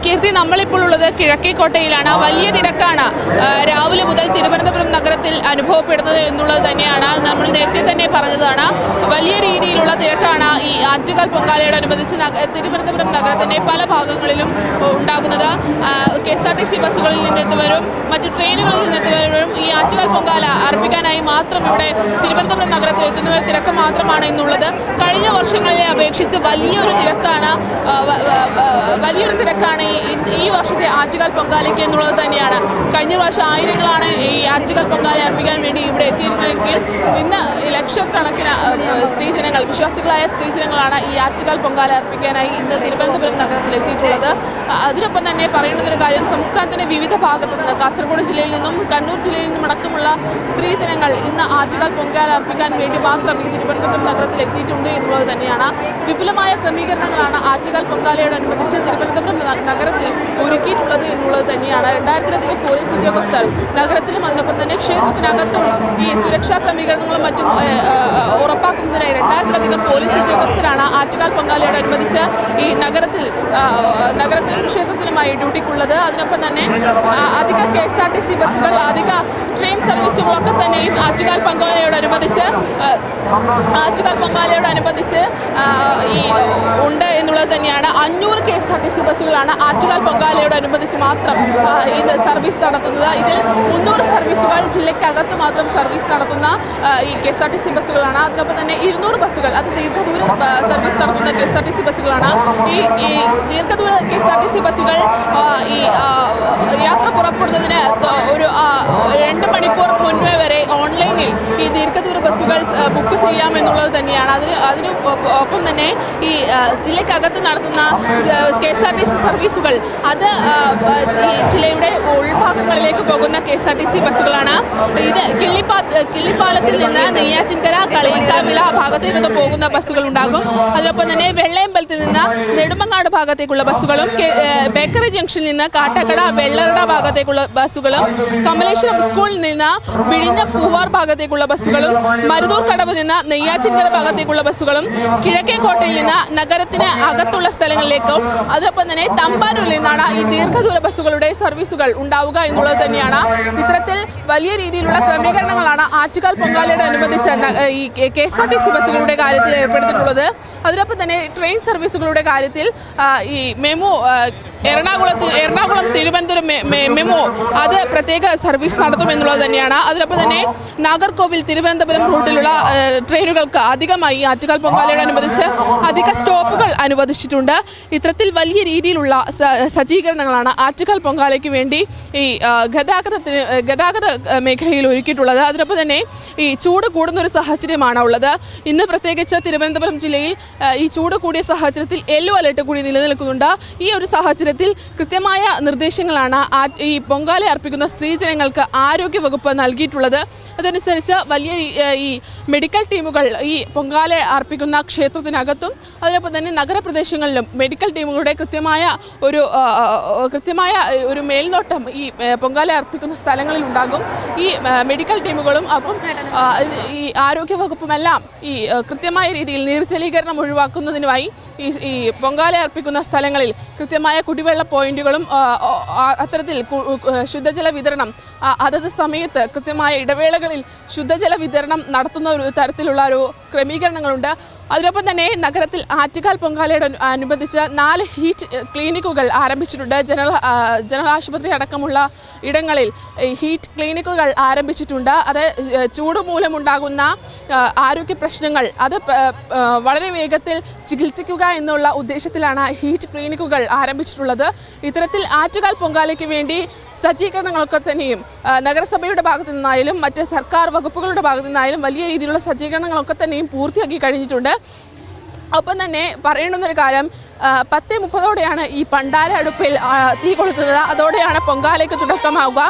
കീർത്തി, നമ്മളിപ്പോൾ ഉള്ളത് കിഴക്കേക്കോട്ടയിലാണ്. വലിയ തിരക്കാണ് രാവിലെ മുതൽ തിരുവനന്തപുരം നഗരത്തിൽ അനുഭവപ്പെടുന്നത് എന്നുള്ളത് തന്നെയാണ് നമ്മൾ നേരത്തെ തന്നെ പറഞ്ഞതാണ്. വലിയ രീതിയിലുള്ള തിരക്കാണ് ഈ ആറ്റുകാൽ പൊങ്കാലയോടനുബന്ധിച്ച് തിരുവനന്തപുരം നഗരത്തിൻ്റെ പല ഭാഗങ്ങളിലും ഉണ്ടാകുന്നത്. KSRTC ബസ്സുകളിൽ നിന്നെത്തുവരും മറ്റു ട്രെയിനുകളിൽ നിന്നെത്തുവരും ഈ ആറ്റുകാൽ പൊങ്കാല അർപ്പിക്കാനായി മാത്രം ഇവിടെ തിരുവനന്തപുരം നഗരത്തിൽ എത്തുന്നവർ തിരക്ക് മാത്രമാണ് ഇന്നുള്ളത്. കഴിഞ്ഞ വർഷങ്ങളെ അപേക്ഷിച്ച് വലിയൊരു തിരക്കാണ് ഈ വർഷത്തെ ആറ്റുകാൽ പൊങ്കാലയ്ക്ക് എന്നുള്ളത് തന്നെയാണ്. കഴിഞ്ഞ പ്രാവശ്യം ആയിരങ്ങളാണ് ഈ ആറ്റുകാൽ പൊങ്കാല അർപ്പിക്കാൻ വേണ്ടി ഇവിടെ എത്തിയിരുന്നെങ്കിൽ ഇന്ന് ലക്ഷക്കണക്കിന് സ്ത്രീജനങ്ങൾ, വിശ്വാസികളായ സ്ത്രീജനങ്ങളാണ് ഈ ആറ്റുകാൽ പൊങ്കാല അർപ്പിക്കാനായി ഇന്ന് തിരുവനന്തപുരം നഗരത്തിൽ എത്തിയിട്ടുള്ളത്. അതിനൊപ്പം തന്നെ പറയേണ്ടുന്നൊരു കാര്യം, സംസ്ഥാനത്തിൻ്റെ വിവിധ ഭാഗത്തു നിന്ന് കാസർഗോഡ് ജില്ലയിൽ നിന്നും കണ്ണൂർ ജില്ലയിൽ നിന്നും അടക്കമുള്ള സ്ത്രീജനങ്ങൾ ഇന്ന് ആറ്റുകാൽ പൊങ്കാല അർപ്പിക്കാൻ വേണ്ടി മാത്രം ഈ തിരുവനന്തപുരം നഗരത്തിൽ എത്തിയിട്ടുണ്ട് എന്നുള്ളത് തന്നെയാണ്. വിപുലമായ ക്രമീകരണങ്ങളാണ് ആറ്റുകാൽ പൊങ്കാലയോടനുബന്ധിച്ച് തിരുവനന്തപുരം നഗരത്തിൽ ഒരുക്കിയിട്ടുള്ളത് എന്നുള്ളത് തന്നെയാണ്. 2000-ലധികം പോലീസ് ഉദ്യോഗസ്ഥർ നഗരത്തിലും അതിനൊപ്പം തന്നെ ക്ഷേത്രത്തിനകത്തും ഈ സുരക്ഷാ ക്രമീകരണങ്ങളും മറ്റും ഉറപ്പാക്കുന്നതിനായി 2000-ലധികം പോലീസ് ഉദ്യോഗസ്ഥരാണ് ആറ്റുകാൽ പൊങ്കാലയോടനുബന്ധിച്ച് ഈ നഗരത്തിലും ക്ഷേത്രത്തിലുമായി ഡ്യൂട്ടിക്കുള്ളത്. അതിനൊപ്പം തന്നെ അധിക KSRTC ബസ്സുകൾ, അധിക ട്രെയിൻ സർവീസുകളൊക്കെ തന്നെയും ആറ്റുകാൽ പൊങ്കാലയോടനുബന്ധിച്ച് ഈ ഉണ്ട് എന്നുള്ളത് തന്നെയാണ്. 500 KSRTC ബസ്സുകളാണ് ആറ്റുകാൽ പൊങ്കാലയോടനുബന്ധിച്ച് മാത്രം ഇത് സർവീസ് നടത്തുന്നത്. ഇതിൽ 300 സർവീസുകൾ ജില്ലയ്ക്കകത്ത് മാത്രം സർവീസ് നടത്തുന്ന ഈ KSRTC ബസ്സുകളാണ്. അതിനൊപ്പം തന്നെ 200 ബസ്സുകൾ അത് ദീർഘദൂര സർവീസ് നടത്തുന്ന KSRTC ബസ്സുകളാണ്. ഈ ദീർഘദൂര KSRTC ബസ്സുകൾ ഈ യാത്ര പുറപ്പെടുന്നതിന് ഒരു 2 മണിക്കൂർ മുൻപേ വരെ ഓൺലൈനിൽ ഈ ദീർഘദൂര ബസ്സുകൾ ബുക്ക് ചെയ്യാമെന്നുള്ളത് തന്നെയാണ്. അതിന് ഒപ്പം തന്നെ ഈ ജില്ലയ്ക്കകത്ത് നടത്തുന്ന KSRTC സർവീസുകൾ അത് ഈ ജില്ലയുടെ ഉൾഭാഗങ്ങളിലേക്ക് പോകുന്ന KSRTC ബസ്സുകളാണ്. ഇത് കിള്ളിപ്പാലത്തിൽ നിന്ന് നെയ്യാറ്റിൻകര, കളിയിക്കാവിള ഭാഗത്തേക്ക് പോകുന്ന ബസ്സുകൾ ഉണ്ടാകും. അതിനൊപ്പം തന്നെ വെള്ളയമ്പലത്തിൽ നിന്ന് നെടുമങ്ങാട് ഭാഗത്തേക്കുള്ള ബസ്സുകളും, ബേക്കറി ജംഗ്ഷനിൽ നിന്ന് കാട്ടക്കട, വെള്ളറട ഭാഗത്തേക്കുള്ള ബസ്സുകളും, കമലേശ്വരം സ്കൂളിൽ നിന്ന് വിഴിഞ്ഞ പൂവാർ ഭാഗത്തേക്കുള്ള ബസ്സുകളും, മരുതൂർ കടവ് നിന്ന് നെയ്യാറ്റിൻകര ഭാഗത്തേക്കുള്ള ബസ്സുകളും, കിഴക്കേക്കോട്ടയിൽ നിന്ന് നഗരത്തിന് അകത്തുള്ള സ്ഥലങ്ങളിലേക്കും, അതോടൊപ്പം തന്നെ തമ്പാനൂരിൽ നിന്നാണ് ഈ ദീർഘദൂര ബസ്സുകളുടെ സർവീസുകൾ ഉണ്ടാവുക എന്നുള്ളത് തന്നെയാണ്. ഇത്തരത്തിൽ വലിയ രീതിയിലുള്ള ക്രമീകരണങ്ങളാണ് ആറ്റുകാൽ പൊങ്കാലയോടനുബന്ധിച്ച് ഈ KSRTC ബസ്സുകളുടെ കാര്യത്തിൽ ഏർപ്പെടുത്തിയിട്ടുള്ളത്. അതിനൊപ്പം തന്നെ ട്രെയിൻ സർവീസുകളുടെ കാര്യത്തിൽ ഈ മെമു എറണാകുളം തിരുവനന്തപുരം മെമു അത് പ്രത്യേക സർവീസ് നടത്തുമെന്നുള്ളത് തന്നെയാണ്. അതിനൊപ്പം തന്നെ നാഗർകോവിൽ തിരുവനന്തപുരം റൂട്ടിലുള്ള ട്രെയിനുകൾക്ക് അധികമായി ആറ്റുകാൽ പൊങ്കാലയോടനുബന്ധിച്ച് അധിക സ്റ്റോപ്പുകൾ അനുവദിച്ചിട്ടുണ്ട്. ഇത്തരത്തിൽ വലിയ രീതിയിലുള്ള സജ്ജീകരണങ്ങളാണ് ആറ്റുകാൽ പൊങ്കാലയ്ക്ക് വേണ്ടി ഈ ഗതാഗത മേഖലയിൽ ഒരുക്കിയിട്ടുള്ളത്. അതിനൊപ്പം തന്നെ ഈ ചൂട് കൂടുന്നൊരു സാഹചര്യമാണ് ഉള്ളത്. ഇന്ന് പ്രത്യേകിച്ച് തിരുവനന്തപുരം ജില്ലയിൽ ഈ ചൂട് കൂടിയ സാഹചര്യത്തിൽ യെല്ലോ അലർട്ട് കൂടി നിലനിൽക്കുന്നുണ്ട്. ഈ ഒരു സാഹചര്യത്തിൽ കൃത്യമായ നിർദ്ദേശങ്ങളാണ് ഈ പൊങ്കാല അർപ്പിക്കുന്ന സ്ത്രീജനങ്ങൾക്ക് ആരോഗ്യവകുപ്പ് നൽകിയിട്ടുള്ളത്. അതനുസരിച്ച് വലിയ ഈ മെഡിക്കൽ ടീമുകൾ ഈ പൊങ്കാല അർപ്പിക്കുന്ന ക്ഷേത്രത്തിനകത്തും അതിനൊപ്പം തന്നെ നഗരപ്രദേശങ്ങളിലും മെഡിക്കൽ ടീമുകളുടെ കൃത്യമായ ഒരു മേൽനോട്ടം ഈ പൊങ്കാല അർപ്പിക്കുന്ന സ്ഥലങ്ങളിൽ ഉണ്ടാകും. ഈ മെഡിക്കൽ ടീമുകളും അപ്പം ഈ ആരോഗ്യവകുപ്പുമെല്ലാം ഈ കൃത്യമായ രീതിയിൽ നിർജ്ജലീകരണം ഒഴിവാക്കുന്നതിനുമായി ഈ പൊങ്കാല അർപ്പിക്കുന്ന സ്ഥലങ്ങളിൽ കൃത്യമായ കുടിവെള്ള പോയിന്റുകളും അത്തരത്തിൽ ശുദ്ധജല വിതരണം അതത് സമയത്ത് കൃത്യമായ ഇടവേളകളിൽ ശുദ്ധജല വിതരണം നടത്തുന്ന ഒരു തരത്തിലുള്ള ഒരു ക്രമീകരണങ്ങളുണ്ട്. അതിനൊപ്പം തന്നെ നഗരത്തിൽ ആറ്റുകാൽ പൊങ്കാലയോടനുബന്ധിച്ച് 4 ഹീറ്റ് ക്ലിനിക്കുകൾ ആരംഭിച്ചിട്ടുണ്ട്. ജനറൽ ആശുപത്രി അടക്കമുള്ള ഇടങ്ങളിൽ ഹീറ്റ് ക്ലിനിക്കുകൾ ആരംഭിച്ചിട്ടുണ്ട്. അത് ചൂട് മൂലമുണ്ടാകുന്ന ആരോഗ്യ പ്രശ്നങ്ങൾ അത് വളരെ വേഗത്തിൽ ചികിത്സിക്കുക എന്നുള്ള ഉദ്ദേശത്തിലാണ് ഹീറ്റ് ക്ലിനിക്കുകൾ ആരംഭിച്ചിട്ടുള്ളത്. ഇത്തരത്തിൽ ആറ്റുകാൽ പൊങ്കാലയ്ക്ക് വേണ്ടി സജ്ജീകരണങ്ങളൊക്കെ തന്നെയും നഗരസഭയുടെ ഭാഗത്തു നിന്നായാലും മറ്റ് സർക്കാർ വകുപ്പുകളുടെ ഭാഗത്തു നിന്നായാലും വലിയ രീതിയിലുള്ള സജ്ജീകരണങ്ങളൊക്കെ തന്നെയും പൂർത്തിയാക്കി കഴിഞ്ഞിട്ടുണ്ട്. ഒപ്പം തന്നെ പറയേണ്ടുന്നൊരു കാര്യം, 10:30 ഈ പണ്ടാര അടുപ്പിൽ തീ കൊളുത്തുന്നത്. അതോടെയാണ് പൊങ്കാലയ്ക്ക് തുടക്കമാവുക.